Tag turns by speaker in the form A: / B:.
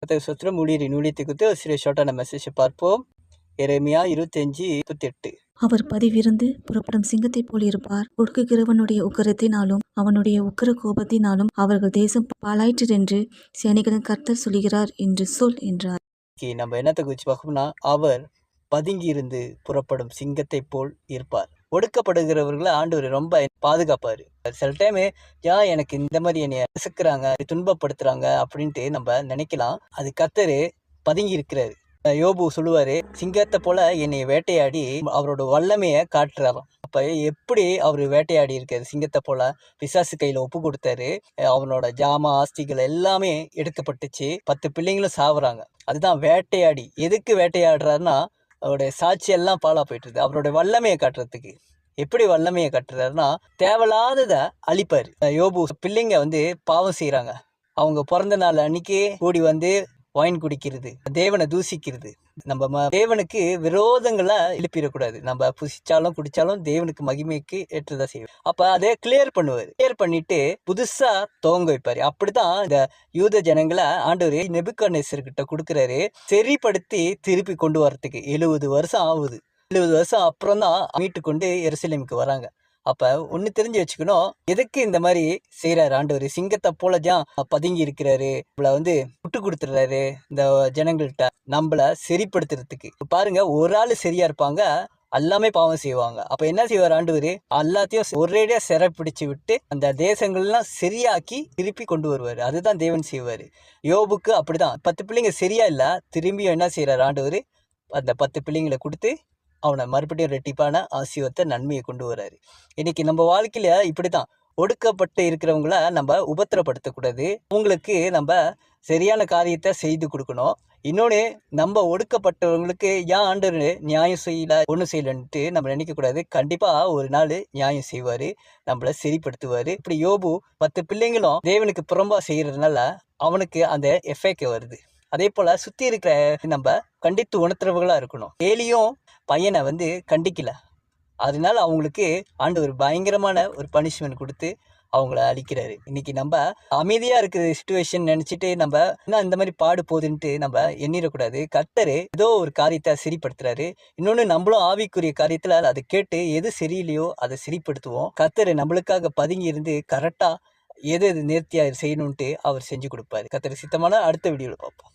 A: கர்த்தருக்கு ஸ்தோத்திரம். ஊழியரின் ஊழியத்தை குறித்து ஒரு சிறிய ஷார்ட்டான மெசேஜை பார்ப்போம். எரேமியா 25:28.
B: அவர் பதிவிருந்து புறப்படும் சிங்கத்தைப் போல் இருப்பார். ஒடுக்குகிறவனுடைய உக்கிரத்தினாலும் அவனுடைய உக்கிர கோபத்தினாலும் அவர்கள் தேசம் பாழாயிற்றென்று சேனைகளின் கர்த்தர் சொல்கிறார் என்று சொல் என்றார்.
A: நம்ம என்னத்தை குறித்து பார்க்கணும்னா, அவர் பதுங்கி இருந்து புறப்படும் சிங்கத்தை போல் இருப்பார். ஒடுக்கப்படுகிறவர்களை ஆண்டவர் ரொம்ப பாதுகாப்பாரு. சில டைம் எனக்கு இந்த மாதிரி என்னை நசுக்குறாங்க, துன்பப்படுத்துறாங்க அப்படின்ட்டு நம்ம நினைக்கலாம். அது கர்த்தர் பதுங்கி இருக்கிறாரு. யோபு சொல்லுவாரு, சிங்கத்தை போல என்னை வேட்டையாடி அவரோட வல்லமையை காட்டுறாராம். அப்ப எப்படி அவரு வேட்டையாடி இருக்காரு? சிங்கத்தை போல பிசாசு கையில ஒப்பு கொடுத்தாரு. அவனோட ஜாமா ஆஸ்திகள் எல்லாமே எடுக்கப்பட்டுச்சு. 10 பிள்ளைங்களும் சாவுறாங்க. அதுதான் வேட்டையாடி. எதுக்கு வேட்டையாடுறாருன்னா, அவருடைய சாட்சி எல்லாம் பாழா போயிட்டு அவரோட வல்லமையை காட்டுறதுக்கு. எப்படி வல்லமையை காட்டுறாருன்னா, தேவையில்லாதத அழிப்பாரு. யோபு பிள்ளைங்க பாவம் செய்யறாங்க. அவங்க பிறந்த நாள் அன்னைக்கு கூடி ஒயின் குடிக்கிறது, தேவனை தூசிக்கிறது. நம்ம தேவனுக்கு விரோதங்களை எழுப்பிடக்கூடாது. நம்ம புசிச்சாலும் குடிச்சாலும் தேவனுக்கு மகிமைக்கு ஏற்றதா செய்வோம். அப்ப அதை கிளியர் பண்ணுவாரு. கிளியர் பண்ணிட்டு புதுசா துவங்க வைப்பாரு. அப்படித்தான் இந்த யூத ஜனங்களை ஆண்டவர் நெபுக்கத்நேசர்கிட்ட கொடுக்குறாரு. சரிப்படுத்தி திருப்பி கொண்டு வரத்துக்கு 70 வருஷம் ஆகுது. 70 வருஷம் அப்புறம் தான் மீட்டு கொண்டு எருசலேமுக்கு வராங்க. அப்ப ஒண்ணு தெரிஞ்சு வச்சுக்கணும், எதுக்கு இந்த மாதிரி செய்யறாரு ஆண்டவர்? சிங்கத்தை போலதான் பதுங்கி இருக்கிறாரு. நம்மள விட்டு கொடுத்துறாரு இந்த ஜனங்கள்கிட்ட, நம்மள சரிப்படுத்துறதுக்கு. பாருங்க, ஒரு ஆளு சரியா இருப்பாங்க, எல்லாமே பாவம் செய்வாங்க. அப்ப என்ன செய்வார் ஆண்டவர்? எல்லாத்தையும் ஒரேடியா சிறை பிடிச்சு விட்டு அந்த தேசங்கள்லாம் சரியாக்கி திருப்பி கொண்டு வருவாரு. அதுதான் தேவன் செய்வாரு. யோபுக்கு அப்படிதான். 10 பிள்ளைங்க சரியா இல்ல, திரும்பியும் என்ன செய்யறாரு ஆண்டவர்? அந்த 10 பிள்ளைங்களை கொடுத்து அவனை மறுபடியும் ரெட்டிப்பான ஆசீர்வாதத்தை, நன்மையை கொண்டு வராரு. இன்னைக்கு நம்ம வாழ்க்கையில இப்படித்தான். ஒடுக்கப்பட்டு இருக்கிறவங்கள நம்ம உபத்திரப்படுத்தக்கூடாது. உங்களுக்கு நம்ம சரியான காரியத்தை செய்து கொடுக்கணும். இன்னொன்று, நம்ம ஒடுக்கப்பட்டவங்களுக்கு ஏன் ஆண்டவர் நியாயம் செய்யல, ஒன்றும் செய்யலன்ட்டு நம்ம நினைக்கக்கூடாது. கண்டிப்பா ஒரு நாள் நியாயம் செய்வாரு, நம்மளை சரிப்படுத்துவாரு. இப்படி யோபு 10 பிள்ளைங்களும் தேவனுக்கு புறம்பா செய்யறதுனால அவனுக்கு அந்த எஃபெக்ட் வருது. அதே போல சுத்தி இருக்கிற நம்ம கண்டித்து உணர்த்துறவங்களா இருக்கணும். ஏலியும் பையனை கண்டிக்கல, அதனால அவங்களுக்கு ஆண்டவர் பயங்கரமான ஒரு பனிஷ்மெண்ட் கொடுத்து அவங்கள அழிக்கிறாரு. இன்னைக்கு நம்ம அமைதியா இருக்கிற சிச்சுவேஷன் நினைச்சிட்டு நம்ம என்ன இந்த மாதிரி பாடு போகுதுன்ட்டு நம்ம எண்ணிடக்கூடாது. கர்த்தர் ஏதோ ஒரு காரியத்தை சரிப்படுத்துறாரு. இன்னொன்னு, நம்மளும் ஆவிக்குரிய காரியத்துல அதை கேட்டு எது சரியில்லையோ அதை சரிப்படுத்துவோம். கர்த்தர் நம்மளுக்காக பதுங்கி இருந்து கரெக்டா எது நேர்த்தியா செய்யணும்ட்டு அவர் செஞ்சு கொடுப்பாரு. கர்த்தர் சித்தமான அடுத்த வீடியோல பார்ப்போம்.